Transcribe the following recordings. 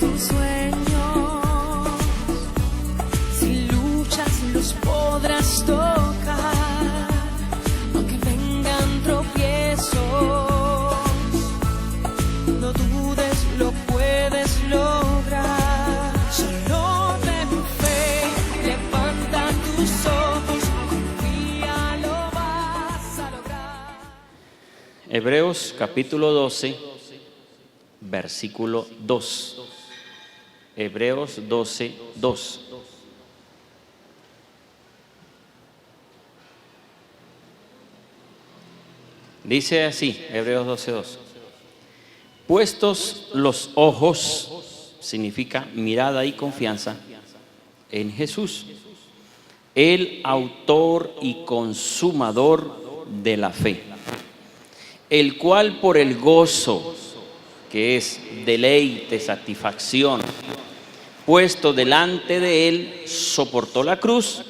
tus sueños, si luchas los podrás tocar, aunque vengan tropiezos, no dudes, lo puedes lograr. Solo ten fe, levanta tus ojos, confía, lo vas a lograr. Hebreos capítulo 12, versículo 2. Hebreos 12, 2. Dice así, Hebreos 12, 2. Puestos los ojos, significa mirada y confianza, en Jesús, el autor y consumador de la fe, el cual por el gozo, que es deleite, satisfacción, puesto delante de él, soportó la cruz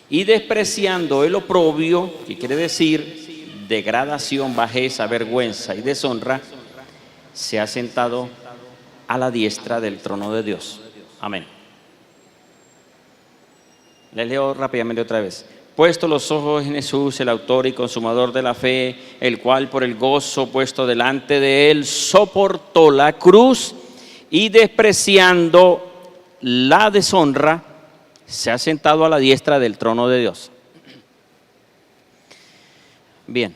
y despreciando el oprobio, que quiere decir degradación, bajeza, vergüenza y deshonra, se ha sentado a la diestra del trono de Dios. Amén. Les leo rápidamente otra vez. Puesto los ojos en Jesús, el autor y consumador de la fe, el cual por el gozo puesto delante de él soportó la cruz y despreciando la deshonra, se ha sentado a la diestra del trono de Dios. Bien.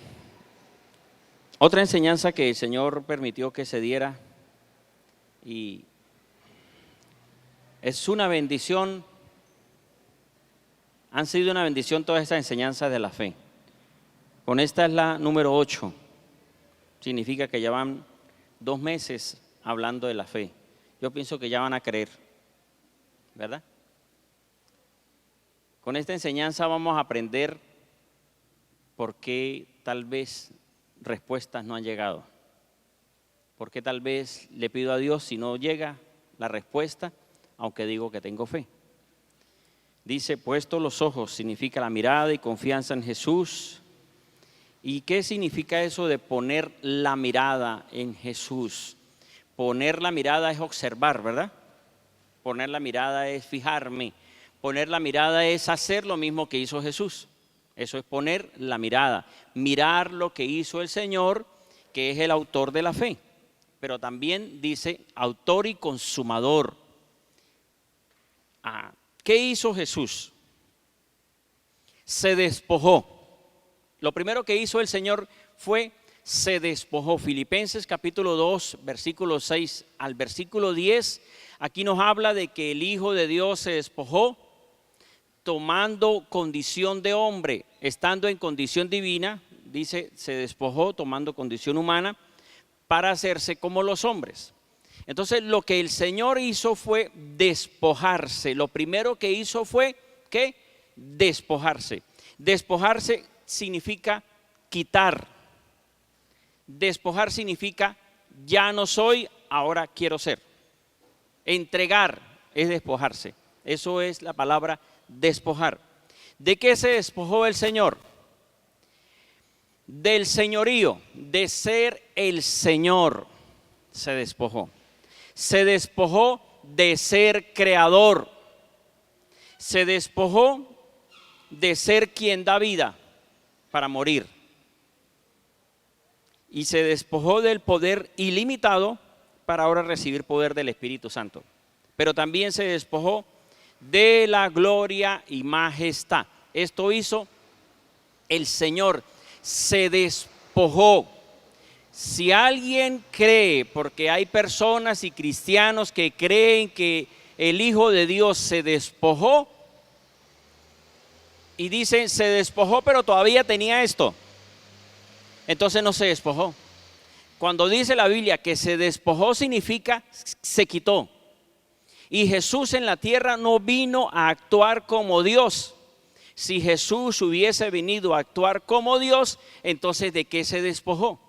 Otra enseñanza que el Señor permitió que se diera, y es una bendición. Han sido una bendición todas estas enseñanzas de la fe. Con esta es la número 8. Significa que ya van 2 meses hablando de la fe. Yo pienso que ya van a creer, ¿verdad? Con esta enseñanza vamos a aprender por qué tal vez respuestas no han llegado. Por qué tal vez le pido a Dios si no llega la respuesta, aunque digo que tengo fe. Dice, puesto los ojos, significa la mirada y confianza en Jesús. ¿Y qué significa eso de poner la mirada en Jesús? Poner la mirada es observar, ¿verdad? Poner la mirada es fijarme. Poner la mirada es hacer lo mismo que hizo Jesús. Eso es poner la mirada. Mirar lo que hizo el Señor, que es el autor de la fe. Pero también dice autor y consumador. ¿Qué hizo Jesús? Se despojó. Lo primero que hizo el Señor fue se despojó. Filipenses capítulo 2, versículo 6 al versículo 10. Aquí nos habla de que el Hijo de Dios se despojó tomando condición de hombre, estando en condición divina. Dice, se despojó tomando condición humana para hacerse como los hombres. Entonces lo que el Señor hizo fue despojarse. Lo primero que hizo fue ¿qué? Despojarse. Despojarse significa quitar. Despojar significa ya no soy, ahora quiero ser. Entregar es despojarse. Eso es la palabra despojar. ¿De qué se despojó el Señor? Del señorío, de ser el Señor se despojó. Se despojó de ser creador. Se despojó de ser quien da vida para morir. Y se despojó del poder ilimitado para ahora recibir poder del Espíritu Santo. Pero también se despojó de la gloria y majestad. Esto hizo el Señor. Se despojó. Si alguien cree, porque hay personas y cristianos que creen que el Hijo de Dios se despojó y dicen se despojó pero todavía tenía esto, entonces no se despojó. Cuando dice la Biblia que se despojó significa se quitó. Y Jesús en la tierra no vino a actuar como Dios. Si Jesús hubiese venido a actuar como Dios, entonces ¿de qué se despojó?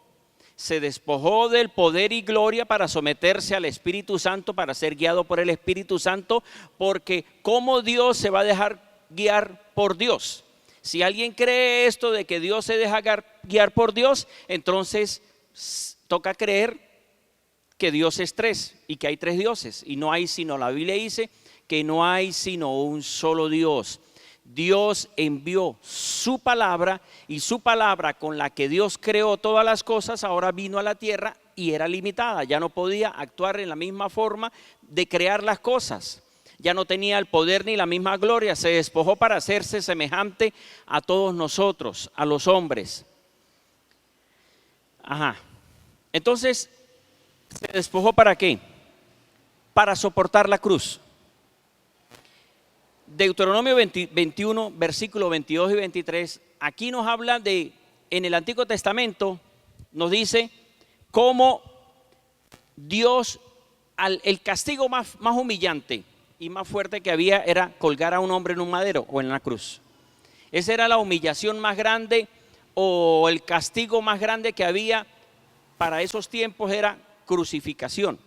Se despojó del poder y gloria para someterse al Espíritu Santo, para ser guiado por el Espíritu Santo, porque ¿cómo Dios se va a dejar guiar por Dios? Si alguien cree esto de que Dios se deja guiar por Dios, entonces toca creer que Dios es tres y que hay tres dioses. Y no hay sino, la Biblia dice que no hay sino un solo Dios. Dios envió su palabra y su palabra con la que Dios creó todas las cosas ahora vino a la tierra y era limitada. Ya no podía actuar en la misma forma de crear las cosas. Ya no tenía el poder ni la misma gloria. Se despojó para hacerse semejante a todos nosotros, a los hombres. Entonces, ¿se despojó para qué? Para soportar la cruz. Deuteronomio 21, versículos 22 y 23, aquí nos habla de, en el Antiguo Testamento, nos dice cómo Dios, el castigo más humillante y más fuerte que había era colgar a un hombre en un madero o en la cruz. Esa era la humillación más grande o el castigo más grande que había para esos tiempos, era crucificación.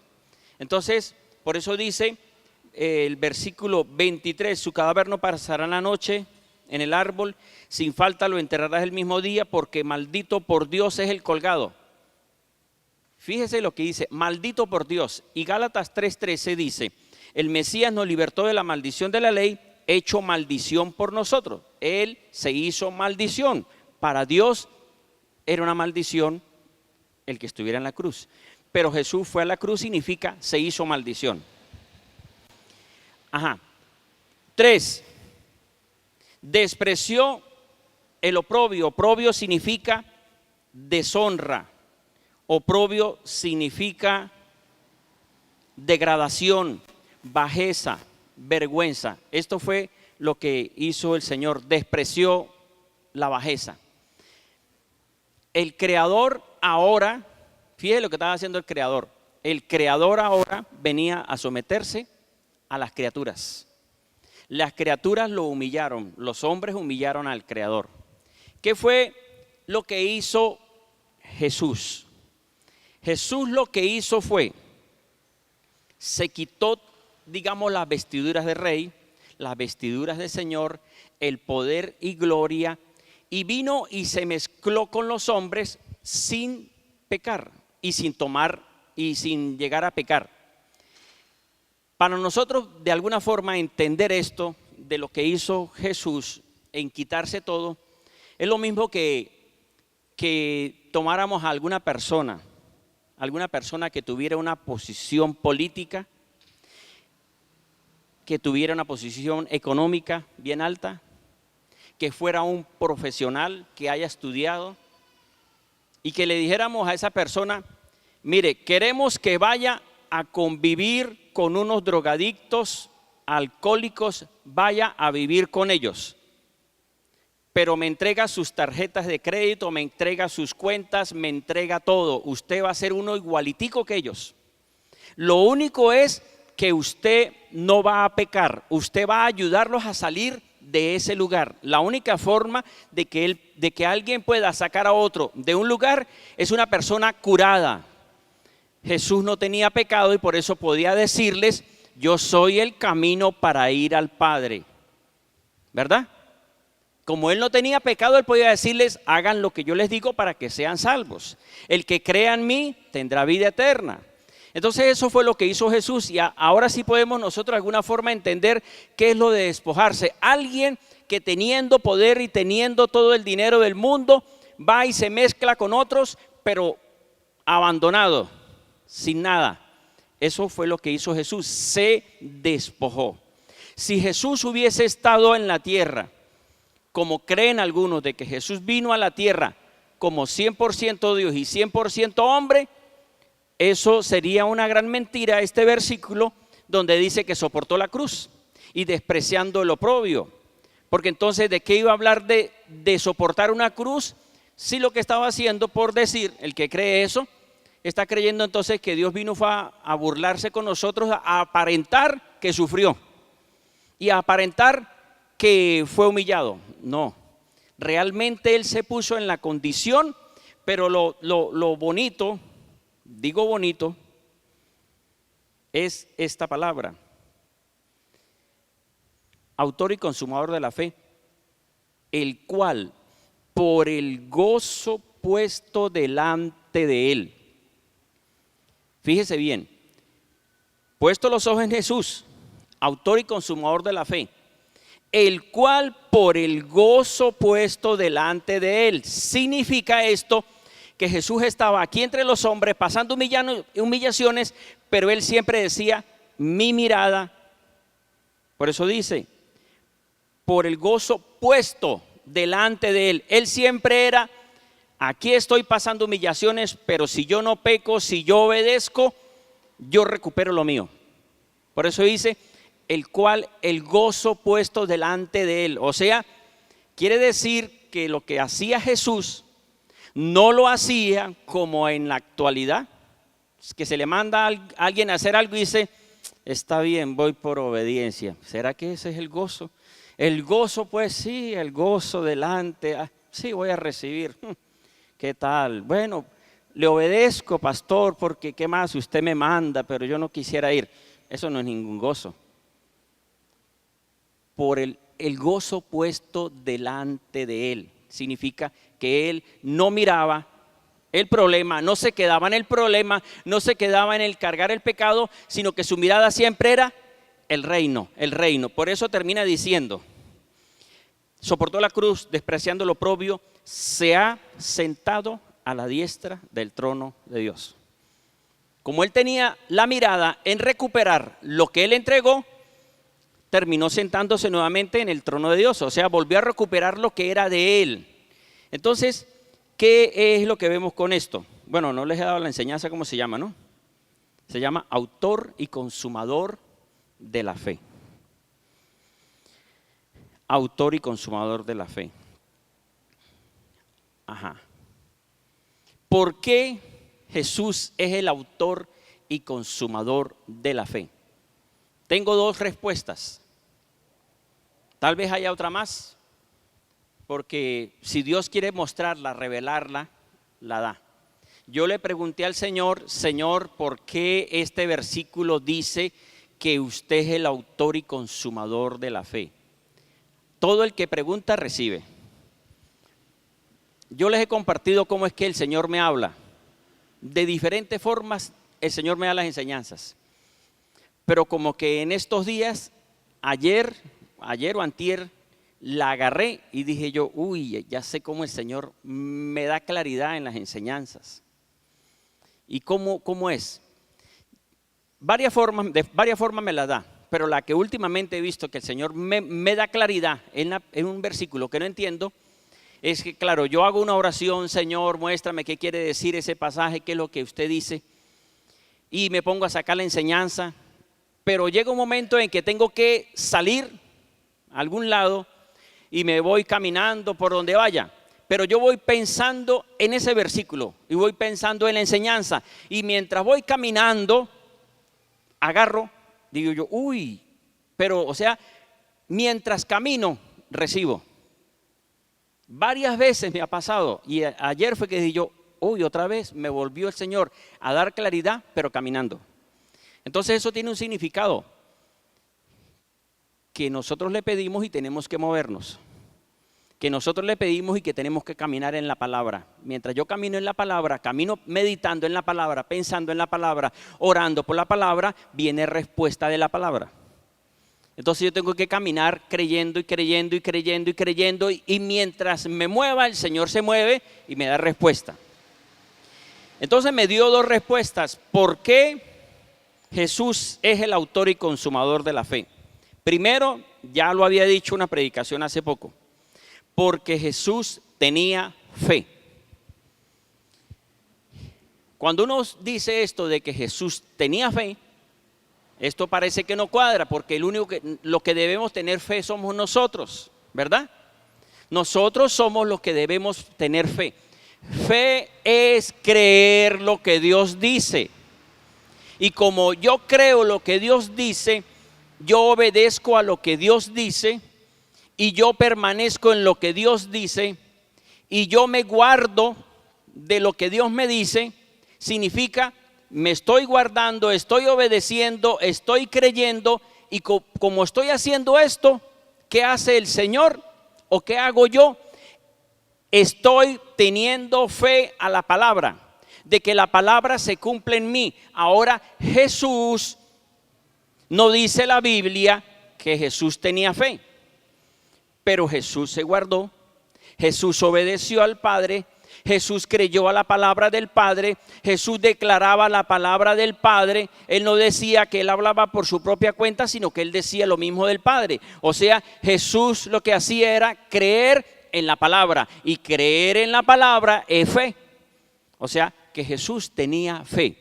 Entonces, por eso dice el versículo 23, su cadáver no pasará la noche en el árbol, sin falta lo enterrarás el mismo día, porque maldito por Dios es el colgado. Fíjese lo que dice, maldito por Dios. Y Gálatas 3:13 dice, el Mesías nos libertó de la maldición de la ley, hecho maldición por nosotros. Él se hizo maldición. Para Dios era una maldición el que estuviera en la cruz. Pero Jesús fue a la cruz, significa se hizo maldición. 3, despreció el oprobio. Oprobio significa deshonra. Oprobio significa degradación, bajeza, vergüenza. Esto fue lo que hizo el Señor, despreció la bajeza. El Creador ahora, fíjese lo que estaba haciendo el Creador. El Creador ahora venía a someterse a las criaturas. Las criaturas lo humillaron, los hombres humillaron al Creador. ¿Qué fue lo que hizo Jesús? Jesús lo que hizo fue, se quitó, digamos, las vestiduras de rey, las vestiduras de Señor, el poder y gloria, y vino y se mezcló con los hombres sin pecar y sin tomar y sin llegar a pecar. Para nosotros, de alguna forma, entender esto de lo que hizo Jesús en quitarse todo, es lo mismo que tomáramos a alguna persona que tuviera una posición política, que tuviera una posición económica bien alta, que fuera un profesional que haya estudiado y que le dijéramos a esa persona, mire, queremos que vaya a convivir con unos drogadictos, alcohólicos, vaya a vivir con ellos. Pero me entrega sus tarjetas de crédito, me entrega sus cuentas, me entrega todo. Usted va a ser uno igualitico que ellos. Lo único es que usted no va a pecar, usted va a ayudarlos a salir de ese lugar. La única forma de que alguien pueda sacar a otro de un lugar es una persona curada. Jesús no tenía pecado y por eso podía decirles, yo soy el camino para ir al Padre, ¿verdad? Como él no tenía pecado, él podía decirles, hagan lo que yo les digo para que sean salvos. El que crea en mí tendrá vida eterna. Entonces eso fue lo que hizo Jesús y ahora sí podemos nosotros de alguna forma entender qué es lo de despojarse. Alguien que teniendo poder y teniendo todo el dinero del mundo, va y se mezcla con otros, pero abandonado, sin nada. Eso fue lo que hizo Jesús, se despojó. Si Jesús hubiese estado en la tierra, como creen algunos de que Jesús vino a la tierra como 100% Dios y 100% hombre, eso sería una gran mentira, este versículo donde dice que soportó la cruz y despreciando el oprobio. Porque entonces, ¿de qué iba a hablar de soportar una cruz? Si lo que estaba haciendo, por decir, el que cree eso, está creyendo entonces que Dios vino a burlarse con nosotros, a aparentar que sufrió y a aparentar que fue humillado. No, realmente Él se puso en la condición, pero lo bonito, digo bonito, es esta palabra. Autor y consumador de la fe, el cual por el gozo puesto delante de Él. Fíjese bien, puesto los ojos en Jesús, autor y consumador de la fe, el cual por el gozo puesto delante de él. Significa esto que Jesús estaba aquí entre los hombres pasando humillaciones, pero él siempre decía, mi mirada, por eso dice, por el gozo puesto delante de él. Él siempre era, aquí estoy pasando humillaciones, pero si yo no peco, si yo obedezco, yo recupero lo mío. Por eso dice, el cual el gozo puesto delante de él. O sea, quiere decir que lo que hacía Jesús no lo hacía como en la actualidad, que se le manda a alguien a hacer algo y dice, está bien, voy por obediencia. ¿Será que ese es el gozo? El gozo, pues sí, el gozo delante, sí, voy a recibir. ¿Qué tal? Bueno, le obedezco, pastor, porque qué más, usted me manda, pero yo no quisiera ir. Eso no es ningún gozo. Por el gozo puesto delante de él. Significa que él no miraba el problema, no se quedaba en el problema, no se quedaba en el cargar el pecado, sino que su mirada siempre era el reino, el reino. Por eso termina diciendo, soportó la cruz, despreciando lo oprobio, se ha sentado a la diestra del trono de Dios. Como él tenía la mirada en recuperar lo que él entregó, terminó sentándose nuevamente en el trono de Dios, o sea, volvió a recuperar lo que era de él. Entonces, ¿qué es lo que vemos con esto? Bueno, no les he dado la enseñanza, ¿cómo se llama, no? Se llama autor y consumador de la fe. Autor y consumador de la fe. Ajá. ¿Por qué Jesús es el autor y consumador de la fe? Tengo dos respuestas. Tal vez haya otra más, porque si Dios quiere mostrarla, revelarla, la da. Yo le pregunté al Señor, Señor, ¿por qué este versículo dice que usted es el autor y consumador de la fe? Todo el que pregunta recibe. Yo les he compartido cómo es que el Señor me habla. De diferentes formas el Señor me da las enseñanzas. Pero como que en estos días, ayer o antier, la agarré y dije yo, uy, ya sé cómo el Señor me da claridad en las enseñanzas. ¿Y cómo es? De varias formas me la da, pero la que últimamente he visto que el Señor me da claridad en un versículo que no entiendo, es que claro, yo hago una oración, Señor, muéstrame qué quiere decir ese pasaje, qué es lo que usted dice, y me pongo a sacar la enseñanza, pero llega un momento en que tengo que salir a algún lado y me voy caminando por donde vaya, pero yo voy pensando en ese versículo y voy pensando en la enseñanza, y mientras voy caminando, agarro, digo yo, uy, pero o sea, mientras camino, recibo. Varias veces me ha pasado, y ayer fue que dije yo, uy, otra vez me volvió el Señor a dar claridad, pero caminando. Entonces eso tiene un significado, que nosotros le pedimos y tenemos que movernos, que nosotros le pedimos y que tenemos que caminar en la palabra. Mientras yo camino en la palabra, camino meditando en la palabra, pensando en la palabra, orando por la palabra, viene respuesta de la palabra. Entonces yo tengo que caminar creyendo y creyendo y creyendo y creyendo, y mientras me mueva, el Señor se mueve y me da respuesta. Entonces me dio dos respuestas. ¿Por qué Jesús es el autor y consumador de la fe? Primero, ya lo había dicho en una predicación hace poco, porque Jesús tenía fe. Cuando uno dice esto de que Jesús tenía fe, esto parece que no cuadra, porque lo que debemos tener fe somos nosotros, ¿verdad? Nosotros somos los que debemos tener fe. Fe es creer lo que Dios dice. Y como yo creo lo que Dios dice, yo obedezco a lo que Dios dice, y yo permanezco en lo que Dios dice, y yo me guardo de lo que Dios me dice. Significa, me estoy guardando, estoy obedeciendo, estoy creyendo, y como estoy haciendo esto, ¿qué hace el Señor? ¿O qué hago yo? Estoy teniendo fe a la palabra. de que la palabra se cumple en mí. Ahora Jesús, no dice la Biblia que Jesús tenía fe, pero Jesús se guardó, Jesús obedeció al Padre, Jesús creyó a la palabra del Padre, Jesús declaraba la palabra del Padre. Él no decía que él hablaba por su propia cuenta, sino que él decía lo mismo del Padre. O sea, Jesús lo que hacía era creer en la palabra, y creer en la palabra es fe. O sea, que Jesús tenía fe.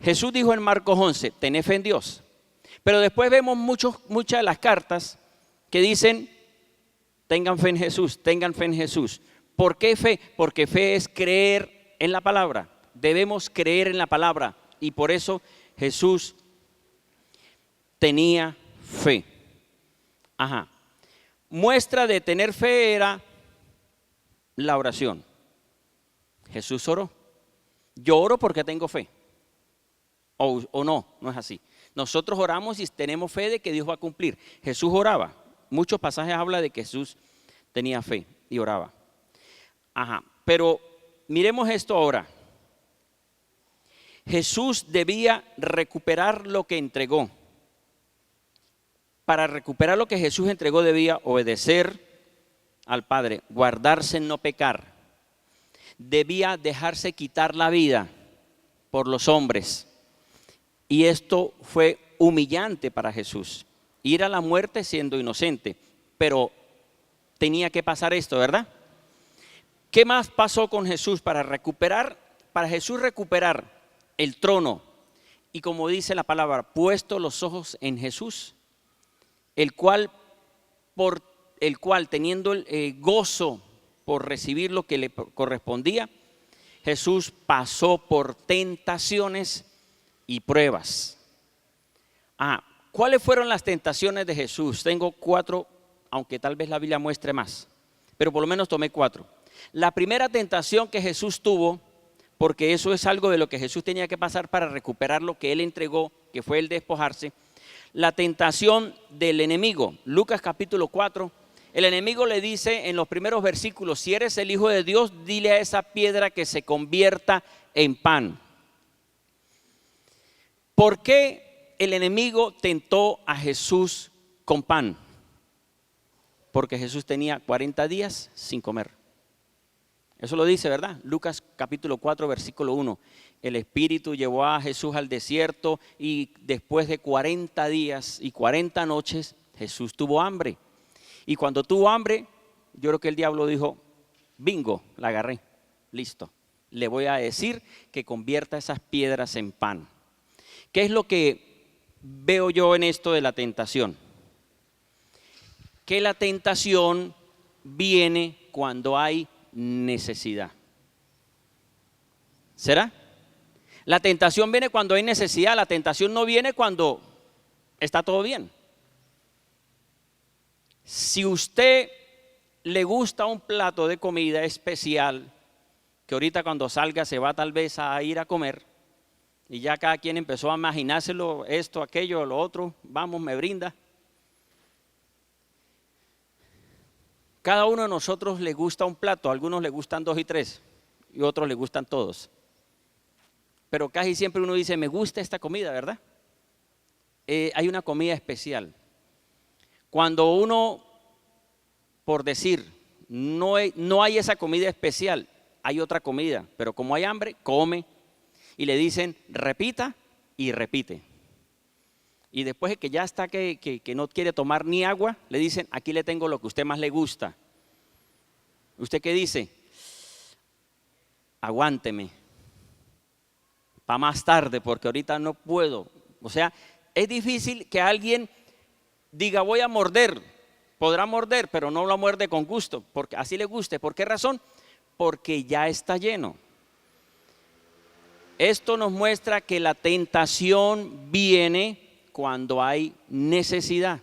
Jesús dijo en Marcos 11, tened fe en Dios. Pero después vemos muchas de las cartas que dicen, tengan fe en Jesús, tengan fe en Jesús. ¿Por qué fe? Porque fe es creer en la palabra. Debemos creer en la palabra. Y por eso Jesús tenía fe. Ajá. Muestra de tener fe era la oración. Jesús oró. Yo oro porque tengo fe. O no, no es así. Nosotros oramos y tenemos fe de que Dios va a cumplir. Jesús oraba. Muchos pasajes hablan de que Jesús tenía fe y oraba. Ajá, pero miremos esto ahora. Jesús debía recuperar lo que entregó. Para recuperar lo que Jesús entregó debía obedecer al Padre, guardarse en no pecar. Debía dejarse quitar la vida por los hombres. Y esto fue humillante para Jesús. Ir a la muerte siendo inocente. Pero tenía que pasar esto, ¿verdad? ¿Qué más pasó con Jesús para Jesús recuperar el trono? Y como dice la palabra, puesto los ojos en Jesús, el cual teniendo el gozo por recibir lo que le correspondía, Jesús pasó por tentaciones y pruebas. ¿Cuáles fueron las tentaciones de Jesús? Tengo 4, aunque tal vez la Biblia muestre más, pero por lo menos tomé 4. La primera tentación que Jesús tuvo, porque eso es algo de lo que Jesús tenía que pasar para recuperar lo que él entregó, que fue el despojarse, la tentación del enemigo. Lucas capítulo 4, el enemigo le dice en los primeros versículos, si eres el Hijo de Dios, dile a esa piedra que se convierta en pan. ¿Por qué el enemigo tentó a Jesús con pan? Porque Jesús tenía 40 días sin comer. Eso lo dice, ¿verdad? Lucas capítulo 4, versículo 1. El Espíritu llevó a Jesús al desierto y después de 40 días y 40 noches, Jesús tuvo hambre. Y cuando tuvo hambre, yo creo que el diablo dijo, bingo, la agarré, listo. Le voy a decir que convierta esas piedras en pan. ¿Qué es lo que veo yo en esto de la tentación? Que la tentación viene cuando hay necesidad. ¿Será? La tentación viene cuando hay necesidad, la tentación no viene cuando está todo bien. Si usted le gusta un plato de comida especial, que ahorita cuando salga se va tal vez a ir a comer, y ya cada quien empezó a imaginárselo, esto, aquello, lo otro, vamos, me brinda. Cada uno de nosotros le gusta un plato, a algunos le gustan 2 y 3, y a otros le gustan todos. Pero casi siempre uno dice, me gusta esta comida, ¿verdad? Hay una comida especial. Cuando uno, por decir, no hay esa comida especial, hay otra comida, pero como hay hambre, come. Y le dicen, repita y repite. Y después de que ya está que no quiere tomar ni agua, le dicen, aquí le tengo lo que a usted más le gusta. ¿Usted qué dice? Aguánteme, para más tarde, porque ahorita no puedo. O sea, es difícil que alguien diga, voy a morder. Podrá morder, pero no lo muerde con gusto, porque así le guste. ¿Por qué razón? Porque ya está lleno. Esto nos muestra que la tentación viene cuando hay necesidad.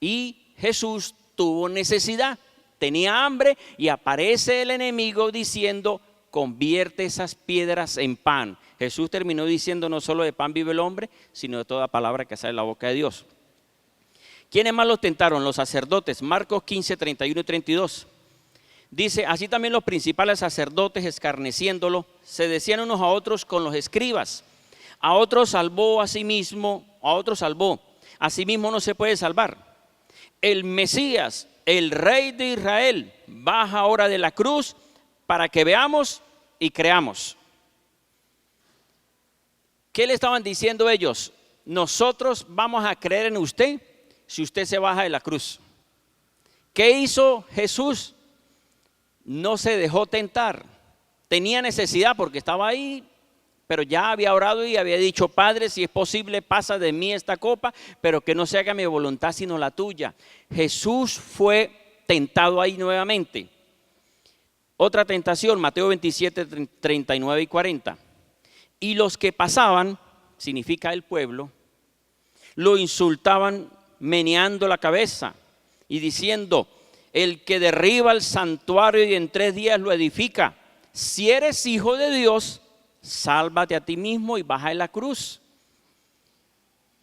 Y Jesús tuvo necesidad, tenía hambre y aparece el enemigo diciendo, convierte esas piedras en pan. Jesús terminó diciendo, no solo de pan vive el hombre, sino de toda palabra que sale de la boca de Dios. ¿Quiénes más los tentaron? Los sacerdotes. Marcos 15, 31 y 32. Dice, así también los principales sacerdotes, escarneciéndolo, se decían unos a otros con los escribas: a otros salvó a sí mismo, a otros salvó, a sí mismo no se puede salvar. El Mesías, el Rey de Israel, baja ahora de la cruz para que veamos y creamos. ¿Qué le estaban diciendo ellos? Nosotros vamos a creer en usted si usted se baja de la cruz. ¿Qué hizo Jesús? No se dejó tentar. Tenía necesidad porque estaba ahí, pero ya había orado y había dicho: Padre, si es posible, pasa de mí esta copa, pero que no se haga mi voluntad sino la tuya. Jesús fue tentado ahí nuevamente. Otra tentación, Mateo 27, 39 y 40. Y los que pasaban, significa el pueblo, lo insultaban meneando la cabeza y diciendo: el que derriba el santuario y en 3 días lo edifica, si eres hijo de Dios, sálvate a ti mismo y baja de la cruz.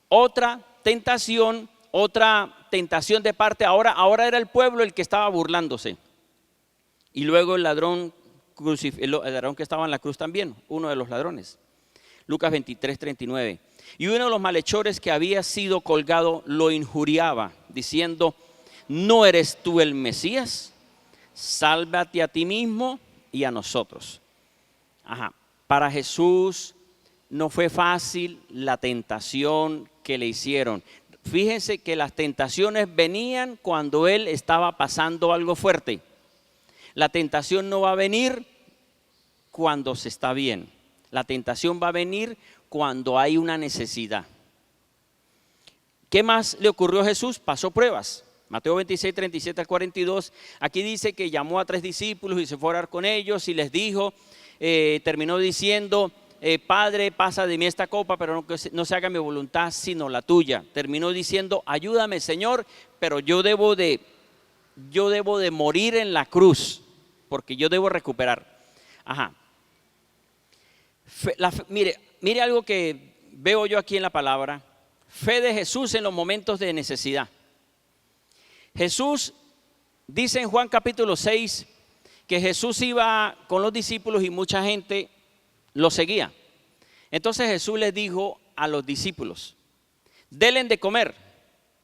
Otra tentación de parte, ahora era el pueblo el que estaba burlándose. Y luego el ladrón que estaba en la cruz también, uno de los ladrones. Lucas 23, 39. Y uno de los malhechores que había sido colgado lo injuriaba, diciendo: ¿no eres tú el Mesías? Sálvate a ti mismo y a nosotros. Para Jesús no fue fácil la tentación que le hicieron. Fíjense que las tentaciones venían cuando él estaba pasando algo fuerte. La tentación no va a venir cuando se está bien. La tentación va a venir cuando hay una necesidad. ¿Qué más le ocurrió a Jesús? Pasó pruebas. Mateo 26, 37 al 42. Aquí dice que llamó a 3 discípulos y se fue a orar con ellos y les dijo, terminó diciendo: Padre, pasa de mí esta copa, pero no se haga mi voluntad sino la tuya. Terminó diciendo: ayúdame, Señor, pero yo debo de morir en la cruz, porque yo debo recuperar. Mire algo que veo yo aquí en la palabra: fe de Jesús en los momentos de necesidad. Jesús dice en Juan capítulo 6 que Jesús iba con los discípulos y mucha gente lo seguía. Entonces Jesús les dijo a los discípulos: denle de comer,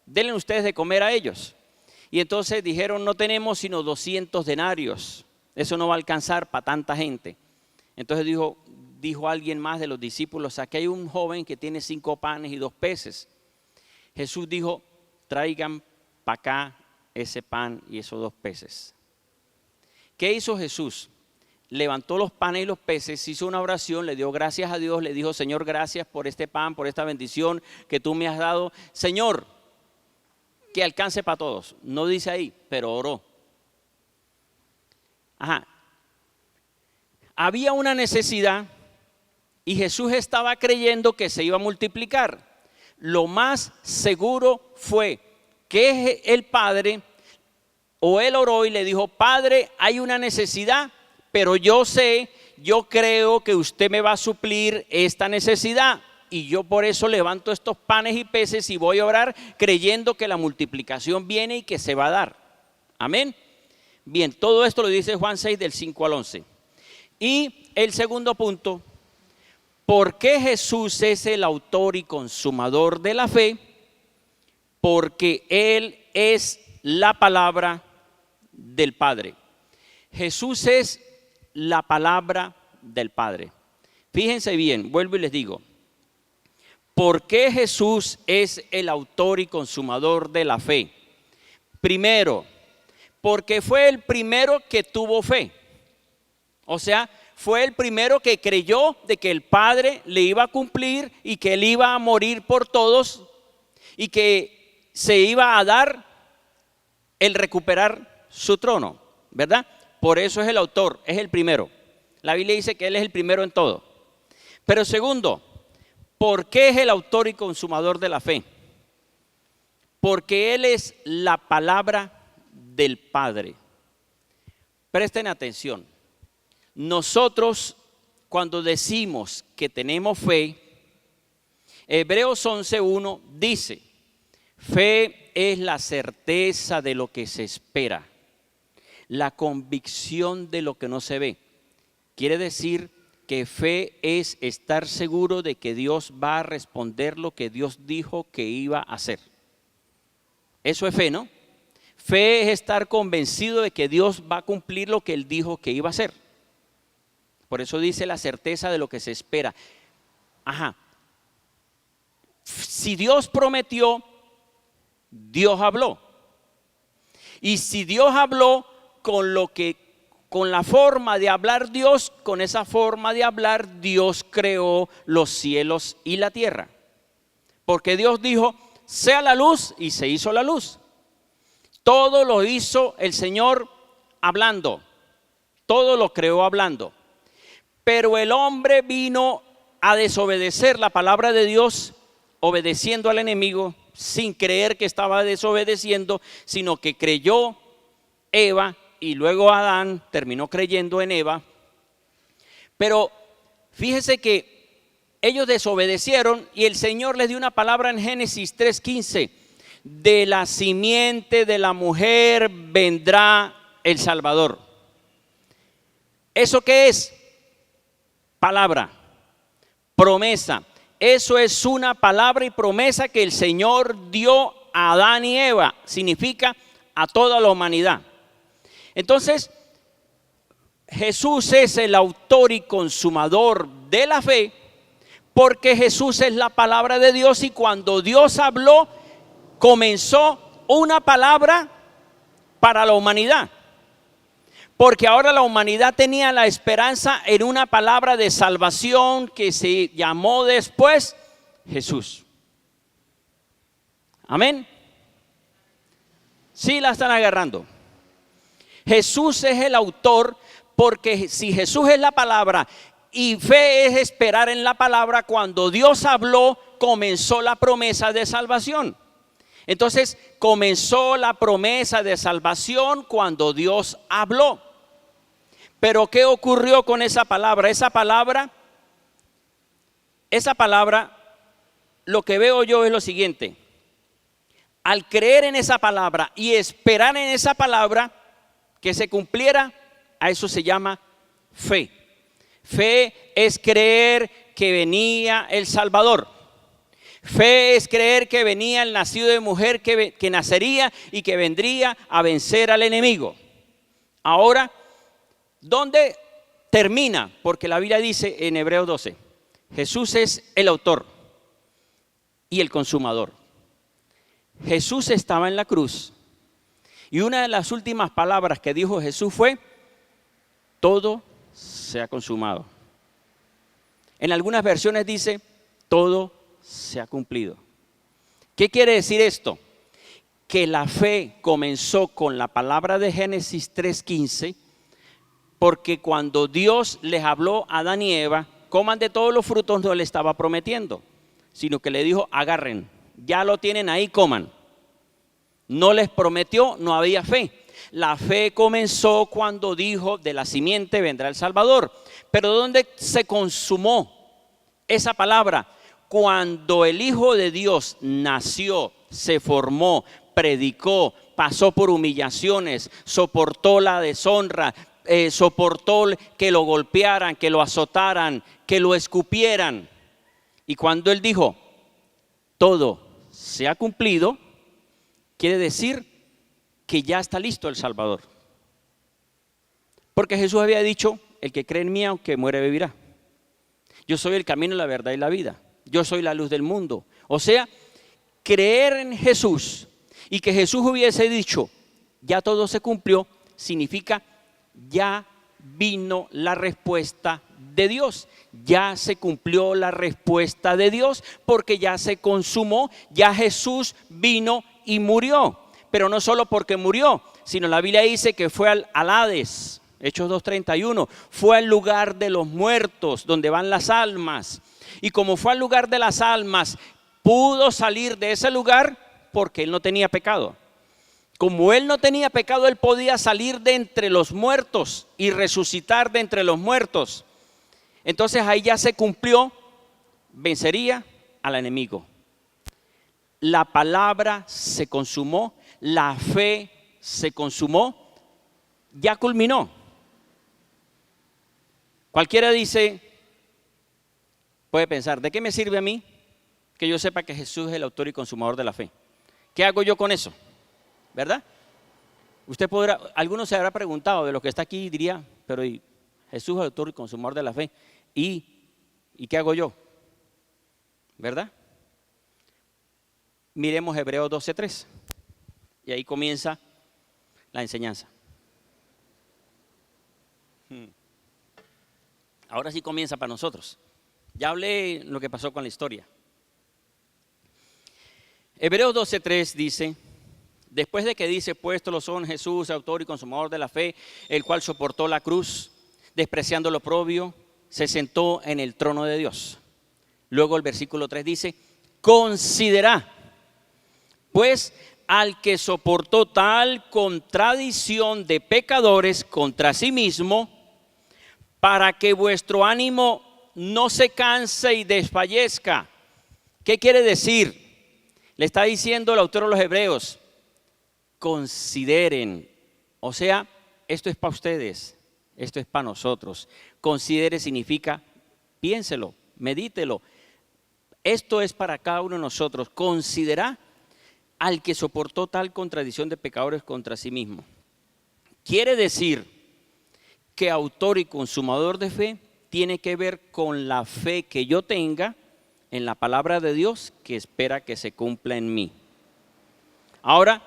denle ustedes de comer a ellos. Y entonces dijeron: no tenemos sino 200 denarios, eso no va a alcanzar para tanta gente. Entonces dijo alguien más de los discípulos: aquí hay un joven que tiene 5 panes y 2 peces. Jesús dijo: traigan para acá ese pan y esos 2 peces. ¿Qué hizo Jesús? Levantó los panes y los peces, hizo una oración, le dio gracias a Dios, le dijo: Señor, gracias por este pan, por esta bendición que tú me has dado. Señor, que alcance para todos. No dice ahí, pero oró. Había una necesidad y Jesús estaba creyendo que se iba a multiplicar. Lo más seguro fue que el Padre, o él oró y le dijo: Padre, hay una necesidad, pero yo creo que usted me va a suplir esta necesidad, y yo por eso levanto estos panes y peces y voy a orar creyendo que la multiplicación viene y que se va a dar. Amén. Bien, todo esto lo dice Juan 6 del 5 al 11. Y el segundo punto: ¿por qué Jesús es el autor y consumador de la fe? Porque Él es la palabra del Padre. Jesús es la palabra del Padre. Fíjense bien, vuelvo y les digo: ¿por qué Jesús es el autor y consumador de la fe? Primero, porque fue el primero que tuvo fe. O sea, fue el primero que creyó de que el Padre le iba a cumplir y que Él iba a morir por todos y que se iba a dar el recuperar su trono, ¿verdad? Por eso es el autor, es el primero. La Biblia dice que Él es el primero en todo. Pero segundo, ¿por qué es el autor y consumador de la fe? Porque Él es la palabra del Padre. Presten atención. Nosotros, cuando decimos que tenemos fe, Hebreos 11:1 dice: fe es la certeza de lo que se espera, la convicción de lo que no se ve. Quiere decir que fe es estar seguro de que Dios va a responder lo que Dios dijo que iba a hacer. Eso es fe, ¿no? Fe es estar convencido de que Dios va a cumplir lo que Él dijo que iba a hacer. Por eso dice la certeza de lo que se espera. Si Dios prometió, Dios habló. Y si Dios habló con la forma de hablar Dios, con esa forma de hablar Dios creó los cielos y la tierra. Porque Dios dijo, sea la luz, y se hizo la luz. Todo lo hizo el Señor hablando. Todo lo creó hablando. Pero el hombre vino a desobedecer la palabra de Dios, obedeciendo al enemigo, sin creer que estaba desobedeciendo, sino que creyó Eva y luego Adán terminó creyendo en Eva. Pero fíjese que ellos desobedecieron y el Señor les dio una palabra en Génesis 3:15. De la simiente de la mujer vendrá el Salvador. ¿Eso qué es? Palabra, promesa. Eso es una palabra y promesa que el Señor dio a Adán y Eva. Significa a toda la humanidad. Entonces, Jesús es el autor y consumador de la fe, porque Jesús es la palabra de Dios, y cuando Dios habló, comenzó una palabra para la humanidad. Porque ahora la humanidad tenía la esperanza en una palabra de salvación que se llamó después Jesús. Amén. Sí la están agarrando. Jesús es el autor, porque si Jesús es la palabra y fe es esperar en la palabra, cuando Dios habló, comenzó la promesa de salvación. Entonces comenzó la promesa de salvación cuando Dios habló. Pero ¿qué ocurrió con esa palabra? Esa palabra, lo que veo yo es lo siguiente. Al creer en esa palabra y esperar en esa palabra que se cumpliera, a eso se llama fe. Fe es creer que venía el Salvador. Fe es creer que venía el nacido de mujer que nacería y que vendría a vencer al enemigo. Ahora, ¿dónde termina? Porque la Biblia dice en Hebreos 12, Jesús es el autor y el consumador. Jesús estaba en la cruz y una de las últimas palabras que dijo Jesús fue, todo se ha consumado. En algunas versiones dice, todo se ha cumplido. ¿Qué quiere decir esto? Que la fe comenzó con la palabra de Génesis 3:15, porque cuando Dios les habló a Adán y Eva, coman de todos los frutos, no le estaba prometiendo, sino que le dijo, agarren, ya lo tienen ahí, coman. No les prometió, no había fe. La fe comenzó cuando dijo, de la simiente vendrá el Salvador. Pero ¿dónde se consumó esa palabra? Cuando el Hijo de Dios nació, se formó, predicó, pasó por humillaciones, soportó la deshonra, soportó que lo golpearan, que lo azotaran, que lo escupieran. Y cuando Él dijo, todo se ha cumplido, quiere decir que ya está listo el Salvador. Porque Jesús había dicho, el que cree en mí, aunque muere, vivirá. Yo soy el camino, la verdad y la vida. Yo soy la luz del mundo. O sea, creer en Jesús y que Jesús hubiese dicho, ya todo se cumplió, significa ya vino la respuesta de Dios. Ya se cumplió la respuesta de Dios porque ya se consumó, ya Jesús vino y murió. Pero no solo porque murió, sino la Biblia dice que fue al Hades, Hechos 2:31, fue al lugar de los muertos, donde van las almas. Y como fue al lugar de las almas, pudo salir de ese lugar porque Él no tenía pecado. Como Él no tenía pecado, Él podía salir de entre los muertos y resucitar de entre los muertos. Entonces ahí ya se cumplió, vencería al enemigo. La palabra se consumó, la fe se consumó ya culminó. Cualquiera dice, puede pensar, ¿de qué me sirve a mí que yo sepa que Jesús es el autor y consumador de la fe? ¿Qué hago yo con eso? ¿Verdad? Usted podrá, algunos se habrá preguntado de lo que está aquí y diría, pero ¿y Jesús es el autor y consumador de la fe? ¿Y qué hago yo? ¿Verdad? Miremos Hebreos 12:3 y ahí comienza la enseñanza. Ahora sí comienza para nosotros. Ya hablé lo que pasó con la historia. Hebreos 12:3 dice, después de que dice, puesto los ojos en Jesús, autor y consumador de la fe, el cual soportó la cruz, despreciando lo oprobio, se sentó en el trono de Dios. Luego el versículo 3 dice, considera, pues al que soportó tal contradicción de pecadores contra sí mismo, para que vuestro ánimo no se canse y desfallezca. ¿Qué quiere decir? Le está diciendo el autor de los Hebreos, consideren, o sea, esto es para ustedes, esto es para nosotros. Considere significa, piénselo, medítelo. Esto es para cada uno de nosotros. Considera al que soportó tal contradicción de pecadores contra sí mismo. Quiere decir que autor y consumador de fe tiene que ver con la fe que yo tenga en la palabra de Dios que espera que se cumpla en mí. Ahora,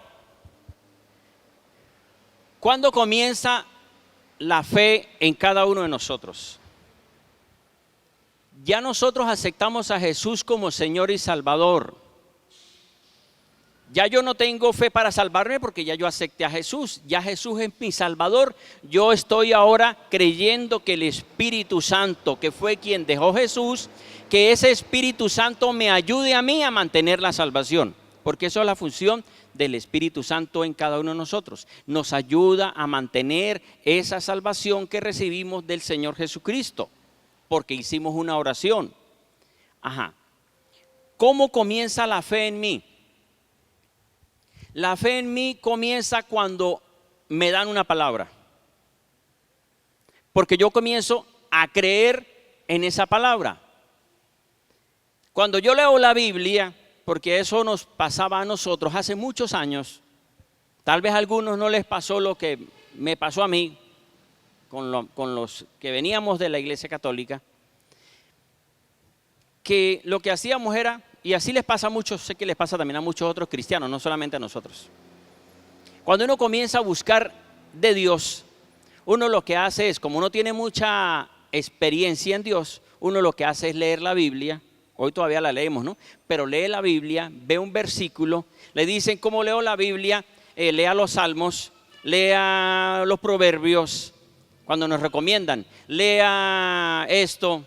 ¿cuándo comienza la fe en cada uno de nosotros? Ya nosotros aceptamos a Jesús como Señor y Salvador. Ya yo no tengo fe para salvarme porque ya yo acepté a Jesús. Ya Jesús es mi Salvador. Yo estoy ahora creyendo que el Espíritu Santo, que fue quien dejó Jesús, que ese Espíritu Santo me ayude a mí a mantener la salvación. Porque eso es la función del Espíritu Santo en cada uno de nosotros. Nos ayuda a mantener esa salvación que recibimos del Señor Jesucristo. Porque hicimos una oración. Ajá. ¿Cómo comienza la fe en mí? La fe en mí comienza cuando me dan una palabra. Porque yo comienzo a creer en esa palabra. Cuando yo leo la Biblia, porque eso nos pasaba a nosotros hace muchos años, tal vez a algunos no les pasó lo que me pasó a mí, con los que veníamos de la Iglesia Católica, que lo que hacíamos era, y así les pasa a muchos, sé que les pasa también a muchos otros cristianos, no solamente a nosotros. Cuando uno comienza a buscar de Dios, uno lo que hace es, como no tiene mucha experiencia en Dios, uno lo que hace es leer la Biblia. Hoy todavía la leemos, ¿no? Pero lee la Biblia, ve un versículo, le dicen, ¿cómo leo la Biblia? Lea los salmos, lea los proverbios, cuando nos recomiendan, lea esto,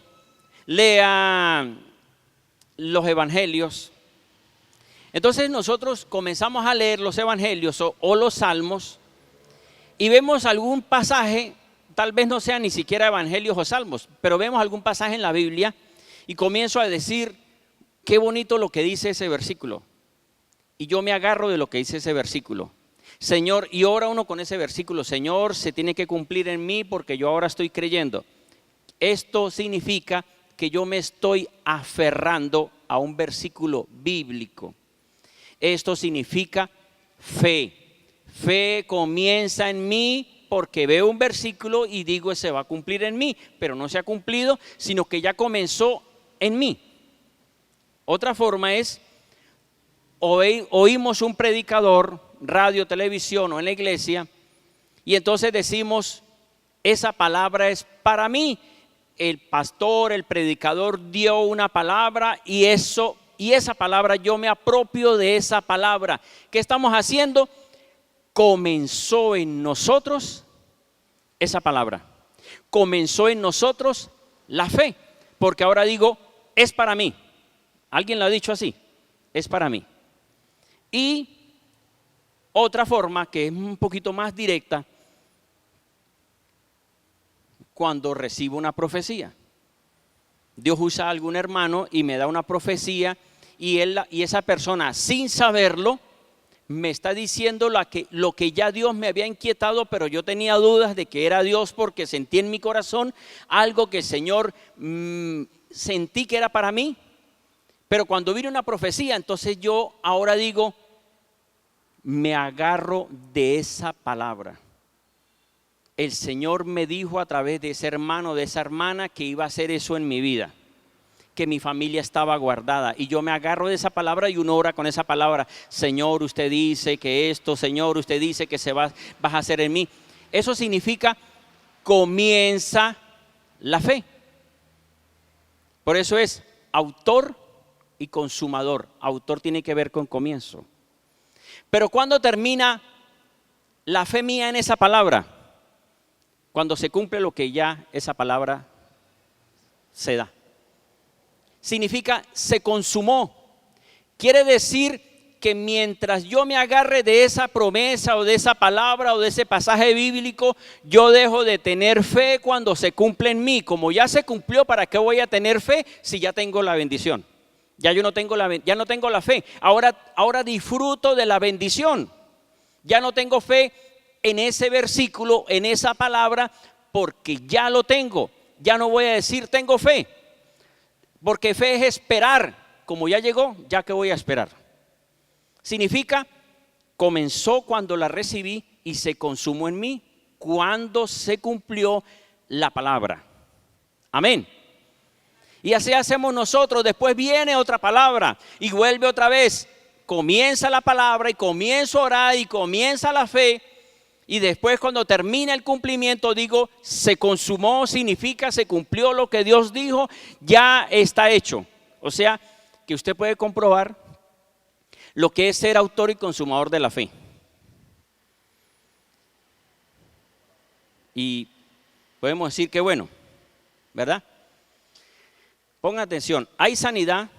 lea los evangelios. Entonces nosotros comenzamos a leer los evangelios o los salmos y vemos algún pasaje, tal vez no sea ni siquiera evangelios o salmos, pero vemos algún pasaje en la Biblia y comienzo a decir, qué bonito lo que dice ese versículo. Y yo me agarro de lo que dice ese versículo. Señor, y ora uno con ese versículo, Señor, se tiene que cumplir en mí porque yo ahora estoy creyendo. Esto significa que yo me estoy aferrando a un versículo bíblico. Esto significa fe. Fe comienza en mí porque veo un versículo y digo, se va a cumplir en mí, pero no se ha cumplido, sino que ya comenzó en mí. Otra forma es, oímos un predicador, radio, televisión o en la iglesia, y entonces decimos, esa palabra es para mí. El pastor, el predicador dio una palabra y esa palabra yo me apropio de esa palabra. ¿Qué estamos haciendo? Comenzó en nosotros esa palabra. Comenzó en nosotros la fe, porque ahora digo, es para mí. ¿Alguien lo ha dicho así? Es para mí. Y otra forma que es un poquito más directa, cuando recibo una profecía. Dios usa a algún hermano y me da una profecía y esa persona sin saberlo me está diciendo lo que ya Dios me había inquietado, pero yo tenía dudas de que era Dios porque sentí en mi corazón algo que el Señor sentí que era para mí. Pero cuando vino una profecía, entonces yo ahora digo, me agarro de esa palabra. El Señor me dijo a través de ese hermano, de esa hermana, que iba a hacer eso en mi vida, que mi familia estaba guardada, y yo me agarro de esa palabra y uno ora con esa palabra. Señor, usted dice que esto, Señor, usted dice que vas a hacer en mí. Eso significa comienza la fe. Por eso es autor y consumador. Autor tiene que ver con comienzo. Pero ¿cuándo termina la fe mía en esa palabra? Cuando se cumple lo que ya esa palabra se da. Significa se consumó. Quiere decir que mientras yo me agarre de esa promesa o de esa palabra o de ese pasaje bíblico, yo dejo de tener fe cuando se cumple en mí. Como ya se cumplió, ¿para qué voy a tener fe si ya tengo la bendición? Ya no tengo la fe. Ahora disfruto de la bendición. Ya no tengo fe en ese versículo, en esa palabra, porque ya lo tengo. Ya no voy a decir tengo fe, porque fe es esperar. Como ya llegó, ya que voy a esperar. Significa comenzó cuando la recibí y se consumó en mí cuando se cumplió la palabra. Amén. Y así hacemos nosotros. Después viene otra palabra y vuelve otra vez. Comienza la palabra y comienzo a orar y comienza la fe. Y después cuando termina el cumplimiento digo, se consumó, significa se cumplió lo que Dios dijo, ya está hecho. O sea, que usted puede comprobar lo que es ser autor y consumador de la fe. Y podemos decir que bueno, ¿verdad? Pongan atención, hay sanidad,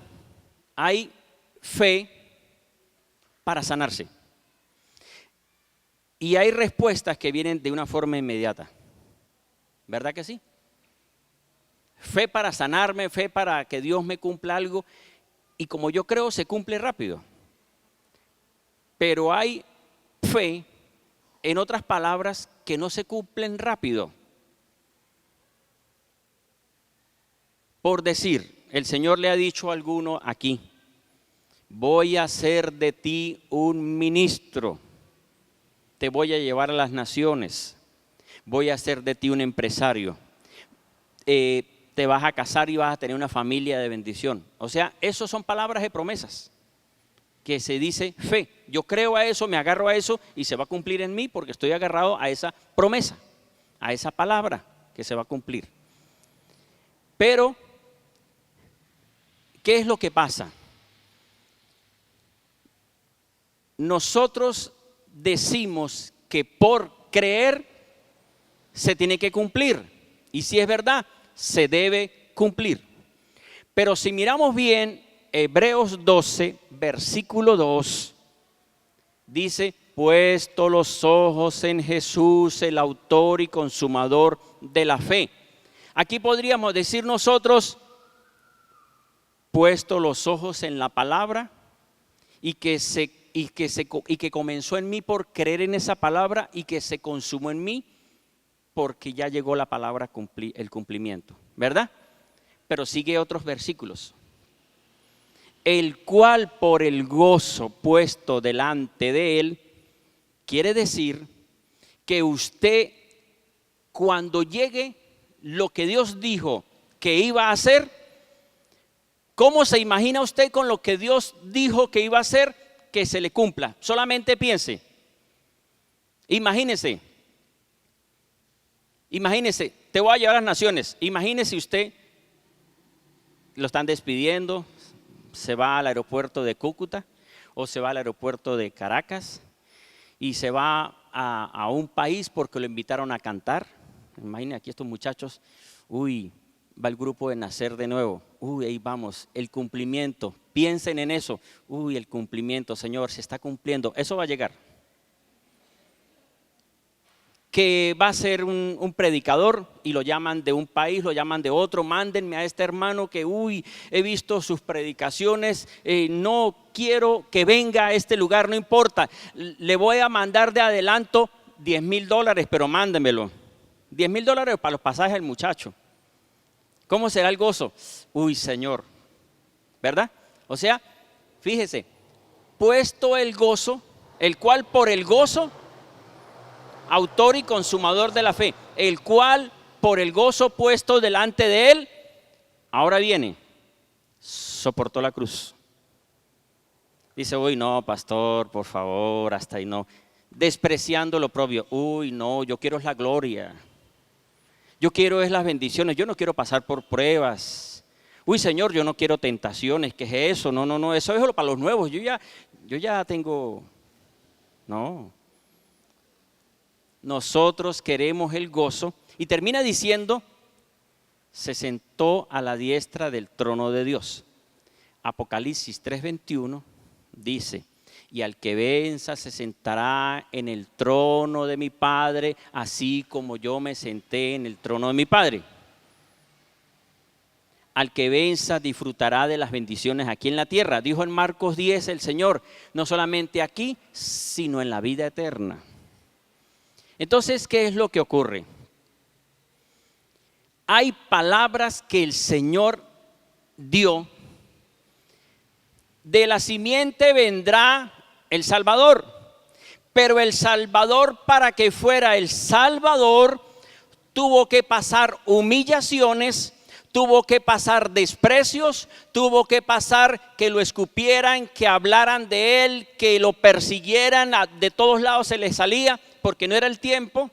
hay fe para sanarse. Y hay respuestas que vienen de una forma inmediata. ¿Verdad que sí? Fe para sanarme, fe para que Dios me cumpla algo. Y como yo creo, se cumple rápido. Pero hay fe, en otras palabras, que no se cumplen rápido. Por decir, el Señor le ha dicho a alguno aquí, voy a hacer de ti un ministro, te voy a llevar a las naciones, voy a hacer de ti un empresario, te vas a casar y vas a tener una familia de bendición. O sea, eso son palabras de promesas, que se dice fe. Yo creo a eso, me agarro a eso y se va a cumplir en mí porque estoy agarrado a esa promesa, a esa palabra que se va a cumplir. Pero ¿qué es lo que pasa? Nosotros decimos que por creer se tiene que cumplir. Y si es verdad, se debe cumplir. Pero si miramos bien, Hebreos 12, versículo 2, dice, puesto los ojos en Jesús, el autor y consumador de la fe. Aquí podríamos decir nosotros, puesto los ojos en la palabra y que comenzó en mí por creer en esa palabra y que se consumó en mí porque ya llegó la palabra, el cumplimiento, ¿verdad? Pero sigue otros versículos. El cual por el gozo puesto delante de él, quiere decir que usted cuando llegue lo que Dios dijo que iba a hacer, ¿cómo se imagina usted con lo que Dios dijo que iba a hacer que se le cumpla? Solamente piense. Imagínese, te voy a llevar a las naciones. Imagínese usted, lo están despidiendo, se va al aeropuerto de Cúcuta o se va al aeropuerto de Caracas y se va a un país porque lo invitaron a cantar. Imagínense aquí estos muchachos, va el grupo de Nacer de Nuevo, ahí vamos, el cumplimiento, piensen en eso, el cumplimiento, Señor, se está cumpliendo, eso va a llegar. que va a ser un predicador y lo llaman de un país, lo llaman de otro, mándenme a este hermano que, he visto sus predicaciones, no quiero que venga a este lugar, no importa, le voy a mandar de adelanto $10,000, pero mándenmelo. $10,000 para los pasajes del muchacho. ¿Cómo será el gozo? Señor, ¿verdad? O sea, fíjese, puesto el gozo, el cual por el gozo, autor y consumador de la fe, el cual por el gozo puesto delante de él, ahora viene, soportó la cruz. Dice, no, pastor, por favor, hasta ahí no. Despreciando lo propio. No, yo quiero es la gloria. Yo quiero es las bendiciones. Yo no quiero pasar por pruebas. Señor, yo no quiero tentaciones. ¿Qué es eso? No, eso es para los nuevos. Yo ya tengo. No. Nosotros queremos el gozo. Y termina diciendo, se sentó a la diestra del trono de Dios. Apocalipsis 3:21 dice, y al que venza se sentará en el trono de mi Padre, así como yo me senté en el trono de mi Padre. Al que venza disfrutará de las bendiciones aquí en la tierra. Dijo en Marcos 10 el Señor, no solamente aquí, sino en la vida eterna. Entonces, ¿qué es lo que ocurre? Hay palabras que el Señor dio. De la simiente vendrá el Salvador, pero el Salvador, para que fuera el Salvador, tuvo que pasar humillaciones, tuvo que pasar desprecios, tuvo que pasar que lo escupieran, que hablaran de él, que lo persiguieran, de todos lados se le salía, porque no era el tiempo.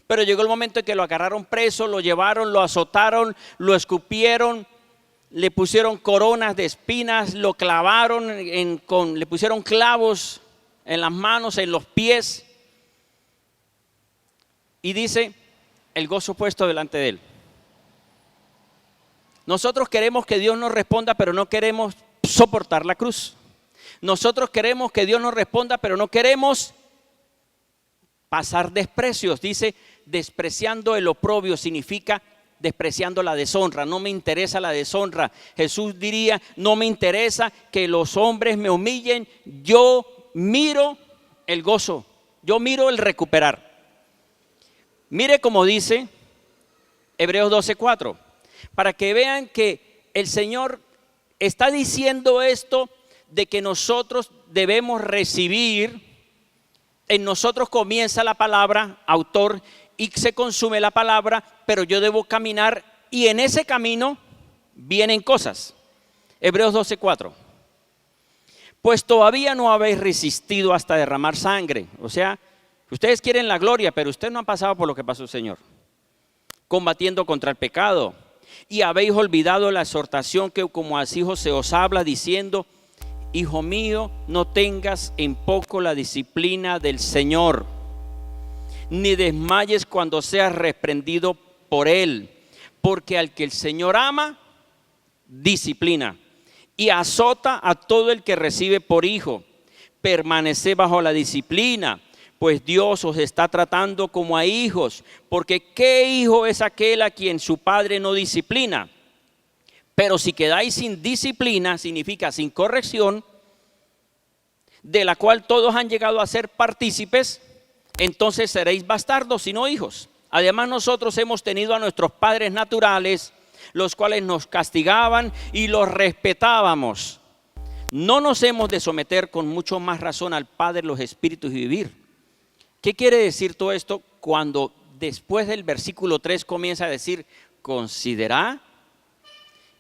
Pero llegó el momento en que lo agarraron preso, lo llevaron, lo azotaron, lo escupieron, le pusieron coronas de espinas, lo clavaron, le pusieron clavos en las manos, en los pies. Y dice, el gozo puesto delante de él. Nosotros queremos que Dios nos responda, pero no queremos soportar la cruz. Nosotros queremos que Dios nos responda, pero no queremos pasar desprecios. Dice, despreciando el oprobio significa despreciando la deshonra. No me interesa la deshonra. Jesús diría, no me interesa que los hombres me humillen. Yo miro el gozo. Yo miro el recuperar. Mire como dice Hebreos 12:4. Para que vean que el Señor está diciendo esto de que nosotros debemos recibir. En nosotros comienza la palabra, autor, y se consume la palabra, pero yo debo caminar y en ese camino vienen cosas. Hebreos 12:4. Pues todavía no habéis resistido hasta derramar sangre. O sea, ustedes quieren la gloria, pero ustedes no han pasado por lo que pasó el Señor. Combatiendo contra el pecado. Y habéis olvidado la exhortación que como a hijos se os habla diciendo, hijo mío, no tengas en poco la disciplina del Señor, ni desmayes cuando seas reprendido por Él, porque al que el Señor ama, disciplina, y azota a todo el que recibe por hijo. Permaneced bajo la disciplina, pues Dios os está tratando como a hijos, porque ¿qué hijo es aquel a quien su padre no disciplina? Pero si quedáis sin disciplina, significa sin corrección, de la cual todos han llegado a ser partícipes, entonces seréis bastardos y no hijos. Además nosotros hemos tenido a nuestros padres naturales, los cuales nos castigaban y los respetábamos. No nos hemos de someter con mucho más razón al Padre los espíritus y vivir. ¿Qué quiere decir todo esto? Cuando después del versículo 3 comienza a decir, considerad